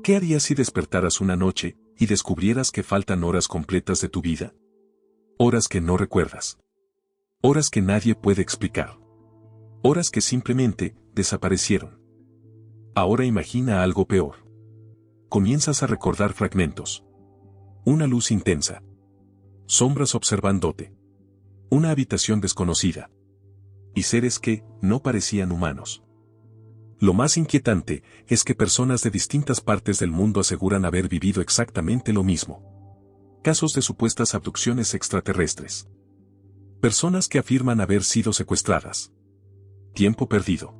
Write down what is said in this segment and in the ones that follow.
¿Qué harías si despertaras una noche y descubrieras que faltan horas completas de tu vida? Horas que no recuerdas. Horas que nadie puede explicar. Horas que simplemente desaparecieron. Ahora imagina algo peor. Comienzas a recordar fragmentos. Una luz intensa. Sombras observándote. Una habitación desconocida. Y seres que no parecían humanos. Lo más inquietante es que personas de distintas partes del mundo aseguran haber vivido exactamente lo mismo. Casos de supuestas abducciones extraterrestres. Personas que afirman haber sido secuestradas. Tiempo perdido.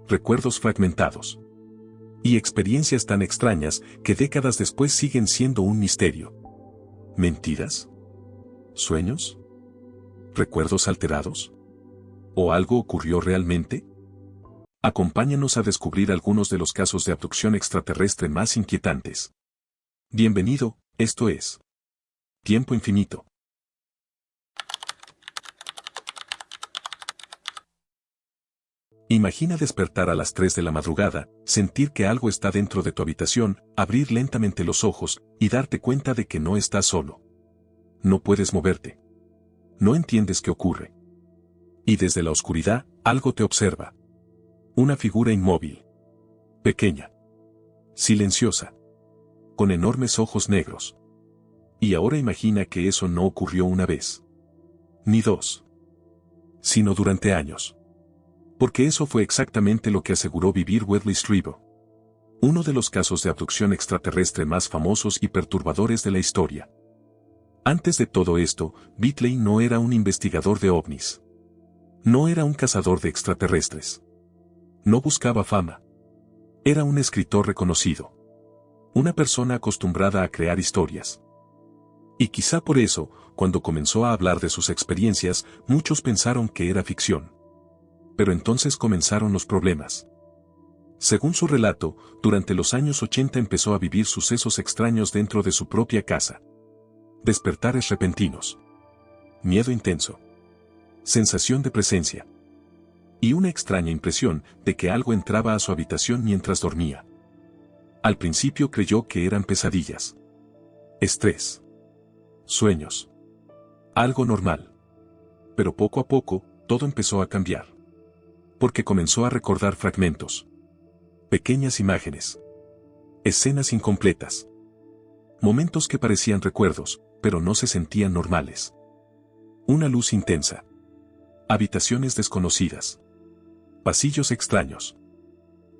Recuerdos fragmentados. Y experiencias tan extrañas que décadas después siguen siendo un misterio. ¿Mentiras? ¿Sueños? ¿Recuerdos alterados? ¿O algo ocurrió realmente? Acompáñanos a descubrir algunos de los casos de abducción extraterrestre más inquietantes. Bienvenido, esto es Tiempo Infinito. Imagina despertar a las 3 de la madrugada, sentir que algo está dentro de tu habitación, abrir lentamente los ojos y darte cuenta de que no estás solo. No puedes moverte. No entiendes qué ocurre. Y desde la oscuridad, algo te observa. Una figura inmóvil. Pequeña. Silenciosa. Con enormes ojos negros. Y ahora imagina que eso no ocurrió una vez. Ni dos. Sino durante años. Porque eso fue exactamente lo que aseguró vivir Wesley Strieber. Uno de los casos de abducción extraterrestre más famosos y perturbadores de la historia. Antes de todo esto, Whitley no era un investigador de ovnis. No era un cazador de extraterrestres. No buscaba fama. Era un escritor reconocido. Una persona acostumbrada a crear historias. Y quizá por eso, cuando comenzó a hablar de sus experiencias, muchos pensaron que era ficción. Pero entonces comenzaron los problemas. Según su relato, durante los años 80 empezó a vivir sucesos extraños dentro de su propia casa. Despertares repentinos. Miedo intenso. Sensación de presencia. Y una extraña impresión de que algo entraba a su habitación mientras dormía. Al principio creyó que eran pesadillas. Estrés. Sueños. Algo normal. Pero poco a poco, todo empezó a cambiar. Porque comenzó a recordar fragmentos. Pequeñas imágenes. Escenas incompletas. Momentos que parecían recuerdos, pero no se sentían normales. Una luz intensa. Habitaciones desconocidas. Pasillos extraños.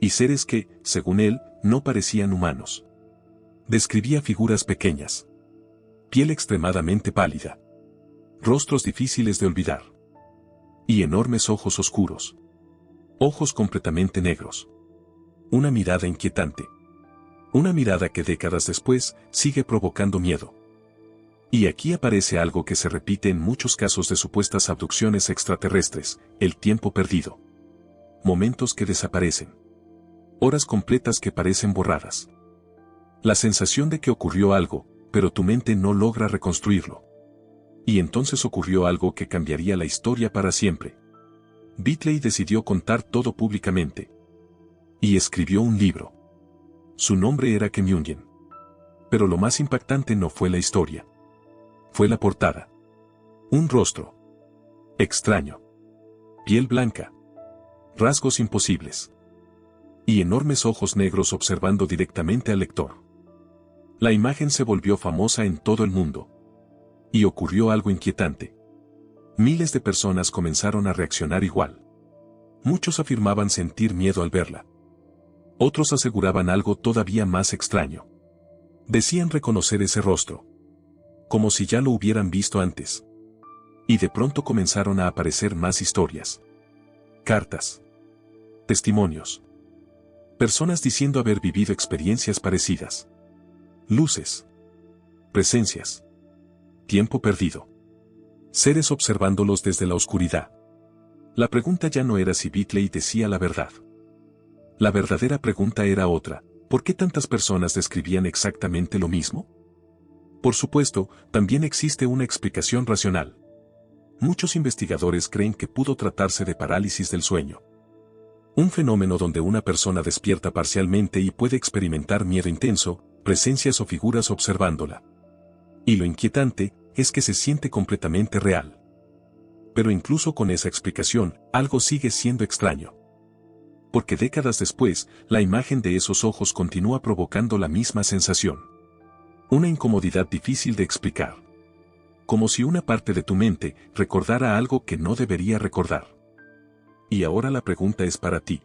Y seres que, según él, no parecían humanos. Describía figuras pequeñas. Piel extremadamente pálida. Rostros difíciles de olvidar. Y enormes ojos oscuros. Ojos completamente negros. Una mirada inquietante. Una mirada que décadas después sigue provocando miedo. Y aquí aparece algo que se repite en muchos casos de supuestas abducciones extraterrestres: el tiempo perdido. Momentos que desaparecen. Horas completas que parecen borradas. La sensación de que ocurrió algo, pero tu mente no logra reconstruirlo. Y entonces ocurrió algo que cambiaría la historia para siempre. Whitley decidió contar todo públicamente. Y escribió un libro. Su nombre era Communion. Pero lo más impactante no fue la historia. Fue la portada. Un rostro. Extraño. Piel blanca. Rasgos imposibles. Y enormes ojos negros observando directamente al lector. La imagen se volvió famosa en todo el mundo. Y ocurrió algo inquietante. Miles de personas comenzaron a reaccionar igual. Muchos afirmaban sentir miedo al verla. Otros aseguraban algo todavía más extraño. Decían reconocer ese rostro. Como si ya lo hubieran visto antes. Y de pronto comenzaron a aparecer más historias. Cartas. Testimonios. Personas diciendo haber vivido experiencias parecidas. Luces. Presencias. Tiempo perdido. Seres observándolos desde la oscuridad. La pregunta ya no era si Whitley decía la verdad. La verdadera pregunta era otra: ¿por qué tantas personas describían exactamente lo mismo? Por supuesto, también existe una explicación racional. Muchos investigadores creen que pudo tratarse de parálisis del sueño. Un fenómeno donde una persona despierta parcialmente y puede experimentar miedo intenso, presencias o figuras observándola. Y lo inquietante es que se siente completamente real. Pero incluso con esa explicación, algo sigue siendo extraño. Porque décadas después, la imagen de esos ojos continúa provocando la misma sensación. Una incomodidad difícil de explicar. Como si una parte de tu mente recordara algo que no debería recordar. Y ahora la pregunta es para ti.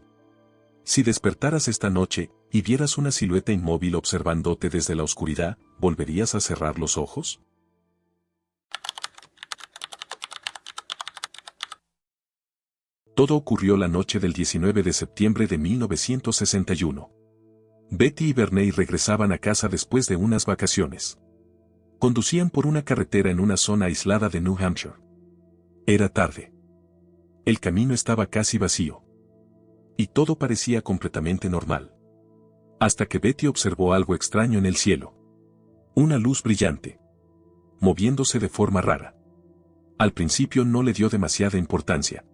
Si despertaras esta noche y vieras una silueta inmóvil observándote desde la oscuridad, ¿volverías a cerrar los ojos? Todo ocurrió la noche del 19 de septiembre de 1961. Betty y Bernie regresaban a casa después de unas vacaciones. Conducían por una carretera en una zona aislada de New Hampshire. Era tarde. El camino estaba casi vacío. Y todo parecía completamente normal. Hasta que Betty observó algo extraño en el cielo. Una luz brillante. Moviéndose de forma rara. Al principio no le dio demasiada importancia.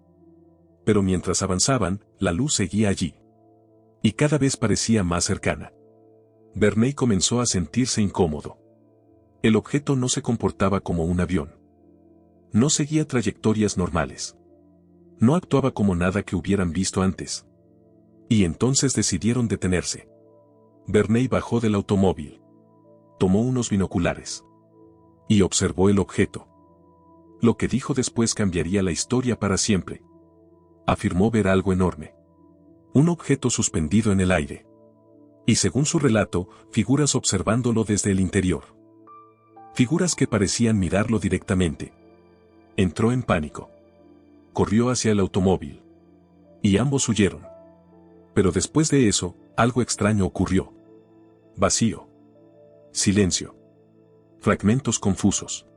Pero mientras avanzaban, la luz seguía allí. Y cada vez parecía más cercana. Bernie comenzó a sentirse incómodo. El objeto no se comportaba como un avión. No seguía trayectorias normales. No actuaba como nada que hubieran visto antes. Y entonces decidieron detenerse. Bernie bajó del automóvil. Tomó unos binoculares. Y observó el objeto. Lo que dijo después cambiaría la historia para siempre. Afirmó ver algo enorme. Un objeto suspendido en el aire. Y según su relato, figuras observándolo desde el interior. Figuras que parecían mirarlo directamente. Entró en pánico. Corrió hacia el automóvil. Y ambos huyeron. Pero después de eso, algo extraño ocurrió. Vacío. Silencio. Fragmentos confusos.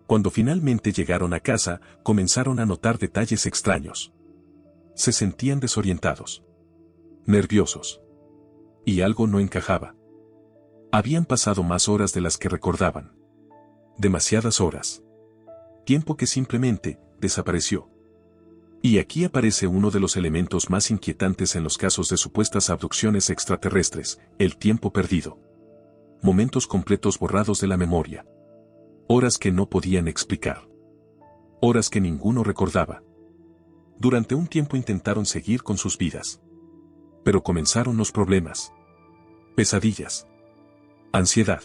Cuando finalmente llegaron a casa, comenzaron a notar detalles extraños. Se sentían desorientados. Nerviosos. Y algo no encajaba. Habían pasado más horas de las que recordaban. Demasiadas horas. Tiempo que simplemente desapareció. Y aquí aparece uno de los elementos más inquietantes en los casos de supuestas abducciones extraterrestres, el tiempo perdido. Momentos completos borrados de la memoria. Horas que no podían explicar. Horas que ninguno recordaba. Durante un tiempo intentaron seguir con sus vidas. Pero comenzaron los problemas. Pesadillas. Ansiedad.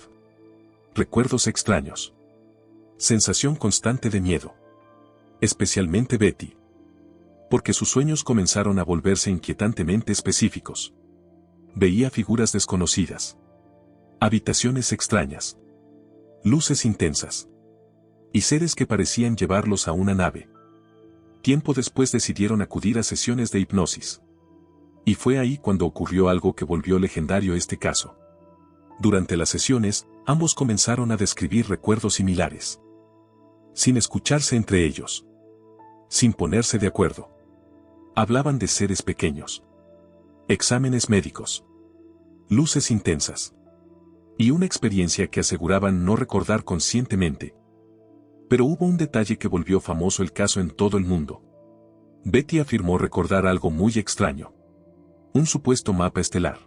Recuerdos extraños. Sensación constante de miedo. Especialmente Betty. Porque sus sueños comenzaron a volverse inquietantemente específicos. Veía figuras desconocidas. Habitaciones extrañas. Luces intensas. Y seres que parecían llevarlos a una nave. Tiempo después decidieron acudir a sesiones de hipnosis. Y fue ahí cuando ocurrió algo que volvió legendario este caso. Durante las sesiones, ambos comenzaron a describir recuerdos similares. Sin escucharse entre ellos. Sin ponerse de acuerdo. Hablaban de seres pequeños. Exámenes médicos. Luces intensas. Y una experiencia que aseguraban no recordar conscientemente. Pero hubo un detalle que volvió famoso el caso en todo el mundo. Betty afirmó recordar algo muy extraño. Un supuesto mapa estelar.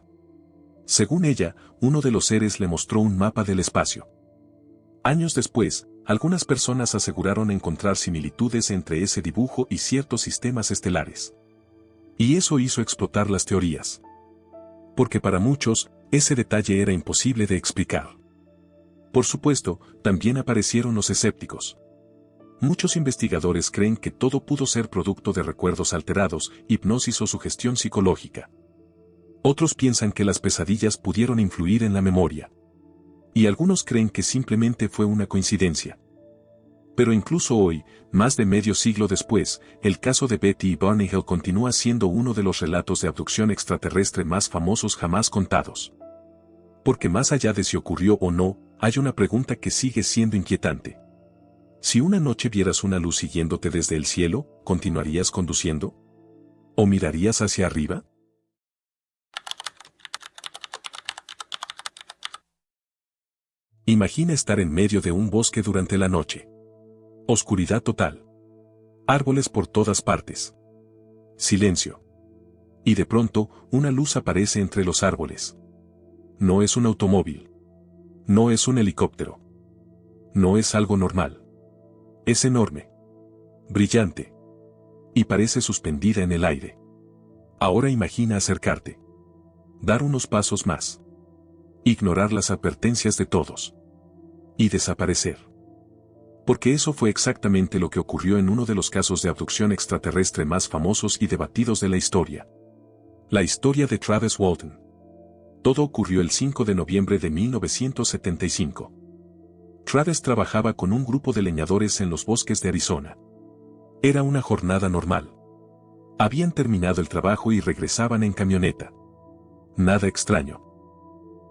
Según ella, uno de los seres le mostró un mapa del espacio. Años después, algunas personas aseguraron encontrar similitudes entre ese dibujo y ciertos sistemas estelares. Y eso hizo explotar las teorías. Porque para muchos, ese detalle era imposible de explicar. Por supuesto, también aparecieron los escépticos. Muchos investigadores creen que todo pudo ser producto de recuerdos alterados, hipnosis o sugestión psicológica. Otros piensan que las pesadillas pudieron influir en la memoria. Y algunos creen que simplemente fue una coincidencia. Pero incluso hoy, más de medio siglo después, el caso de Betty y Barney Hill continúa siendo uno de los relatos de abducción extraterrestre más famosos jamás contados. Porque más allá de si ocurrió o no, hay una pregunta que sigue siendo inquietante. Si una noche vieras una luz siguiéndote desde el cielo, ¿continuarías conduciendo? ¿O mirarías hacia arriba? Imagina estar en medio de un bosque durante la noche. Oscuridad total. Árboles por todas partes. Silencio. Y de pronto, una luz aparece entre los árboles. No es un automóvil. No es un helicóptero. No es algo normal. Es enorme. Brillante. Y parece suspendida en el aire. Ahora imagina acercarte. Dar unos pasos más. Ignorar las advertencias de todos. Y desaparecer. Porque eso fue exactamente lo que ocurrió en uno de los casos de abducción extraterrestre más famosos y debatidos de la historia. La historia de Travis Walton. Todo ocurrió el 5 de noviembre de 1975. Travis trabajaba con un grupo de leñadores en los bosques de Arizona. Era una jornada normal. Habían terminado el trabajo y regresaban en camioneta. Nada extraño.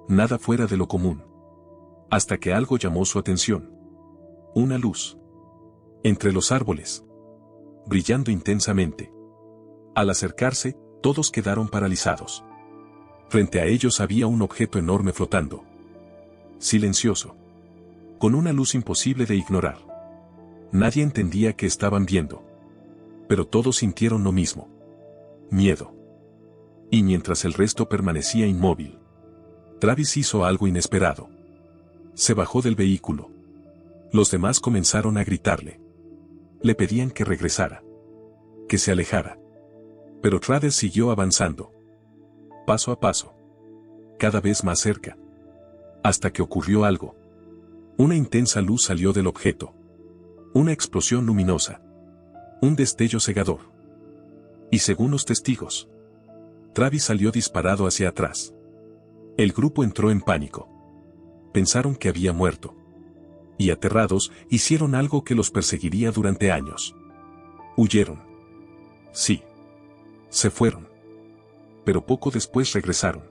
Nada fuera de lo común. Hasta que algo llamó su atención. Una luz. Entre los árboles. Brillando intensamente. Al acercarse, todos quedaron paralizados. Frente a ellos había un objeto enorme flotando. Silencioso. Con una luz imposible de ignorar. Nadie entendía qué estaban viendo. Pero todos sintieron lo mismo. Miedo. Y mientras el resto permanecía inmóvil, Travis hizo algo inesperado. Se bajó del vehículo. Los demás comenzaron a gritarle. Le pedían que regresara. Que se alejara. Pero Travis siguió avanzando. Paso a paso. Cada vez más cerca. Hasta que ocurrió algo. Una intensa luz salió del objeto. Una explosión luminosa. Un destello cegador. Y según los testigos, Travis salió disparado hacia atrás. El grupo entró en pánico. Pensaron que había muerto. Y aterrados, hicieron algo que los perseguiría durante años. Huyeron. Sí. Se fueron. Pero poco después regresaron.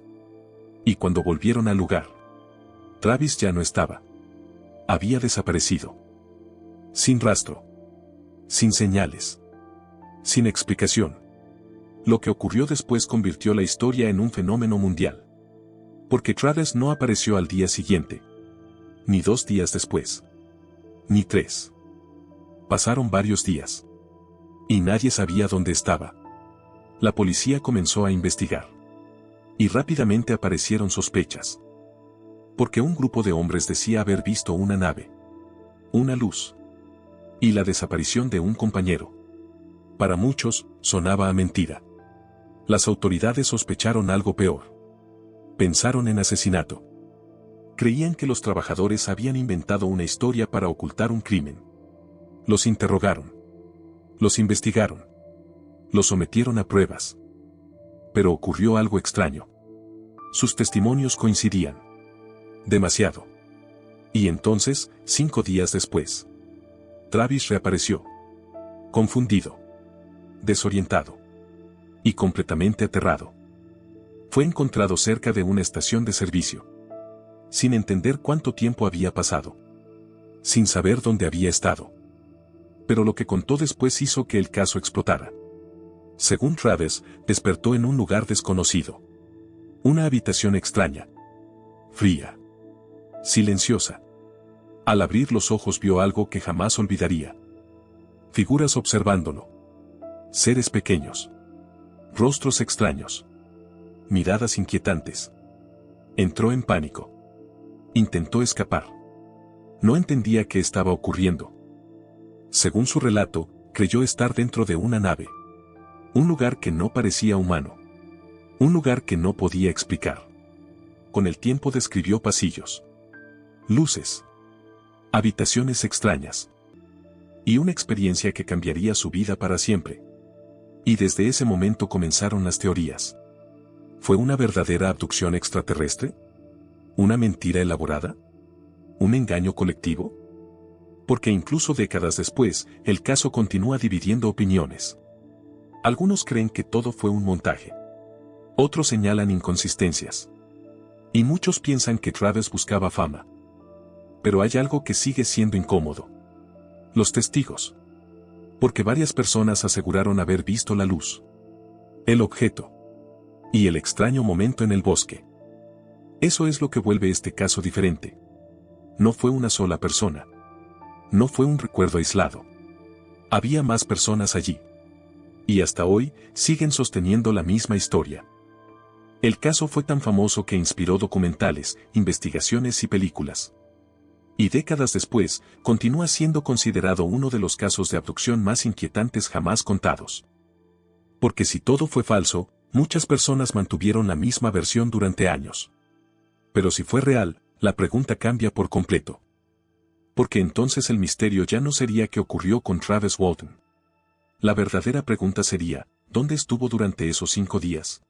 Y cuando volvieron al lugar, Travis ya no estaba. Había desaparecido. Sin rastro. Sin señales. Sin explicación. Lo que ocurrió después convirtió la historia en un fenómeno mundial. Porque Travis no apareció al día siguiente. Ni 2 días después. Ni 3. Pasaron varios días. Y nadie sabía dónde estaba. La policía comenzó a investigar. Y rápidamente aparecieron sospechas. Porque un grupo de hombres decía haber visto una nave. Una luz. Y la desaparición de un compañero. Para muchos, sonaba a mentira. Las autoridades sospecharon algo peor. Pensaron en asesinato. Creían que los trabajadores habían inventado una historia para ocultar un crimen. Los interrogaron. Los investigaron. Los sometieron a pruebas. Pero ocurrió algo extraño. Sus testimonios coincidían. Demasiado. Y entonces, 5 días después, Travis reapareció. Confundido. Desorientado. Y completamente aterrado. Fue encontrado cerca de una estación de servicio. Sin entender cuánto tiempo había pasado. Sin saber dónde había estado. Pero lo que contó después hizo que el caso explotara. Según Travis, despertó en un lugar desconocido. Una habitación extraña. Fría. Silenciosa. Al abrir los ojos vio algo que jamás olvidaría. Figuras observándolo. Seres pequeños. Rostros extraños. Miradas inquietantes. Entró en pánico. Intentó escapar. No entendía qué estaba ocurriendo. Según su relato, creyó estar dentro de una nave. Un lugar que no parecía humano. Un lugar que no podía explicar. Con el tiempo describió pasillos. Luces. Habitaciones extrañas. Y una experiencia que cambiaría su vida para siempre. Y desde ese momento comenzaron las teorías. ¿Fue una verdadera abducción extraterrestre? ¿Una mentira elaborada? ¿Un engaño colectivo? Porque incluso décadas después, el caso continúa dividiendo opiniones. Algunos creen que todo fue un montaje. Otros señalan inconsistencias. Y muchos piensan que Travis buscaba fama. Pero hay algo que sigue siendo incómodo. Los testigos. Porque varias personas aseguraron haber visto la luz. El objeto. Y el extraño momento en el bosque. Eso es lo que vuelve este caso diferente. No fue una sola persona. No fue un recuerdo aislado. Había más personas allí. Y hasta hoy, siguen sosteniendo la misma historia. El caso fue tan famoso que inspiró documentales, investigaciones y películas. Y décadas después, continúa siendo considerado uno de los casos de abducción más inquietantes jamás contados. Porque si todo fue falso, muchas personas mantuvieron la misma versión durante años. Pero si fue real, la pregunta cambia por completo. Porque entonces el misterio ya no sería qué ocurrió con Travis Walton. La verdadera pregunta sería, ¿dónde estuvo durante esos 5 días?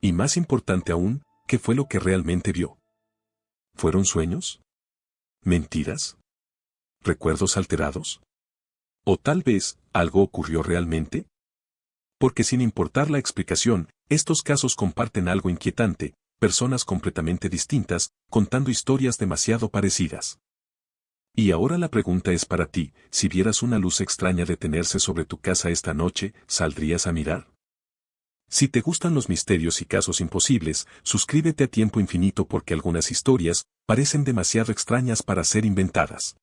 Y más importante aún, ¿qué fue lo que realmente vio? ¿Fueron sueños? ¿Mentiras? ¿Recuerdos alterados? ¿O tal vez, algo ocurrió realmente? Porque sin importar la explicación, estos casos comparten algo inquietante, personas completamente distintas, contando historias demasiado parecidas. Y ahora la pregunta es para ti, si vieras una luz extraña detenerse sobre tu casa esta noche, ¿saldrías a mirar? Si te gustan los misterios y casos imposibles, suscríbete a Tiempo Infinito porque algunas historias parecen demasiado extrañas para ser inventadas.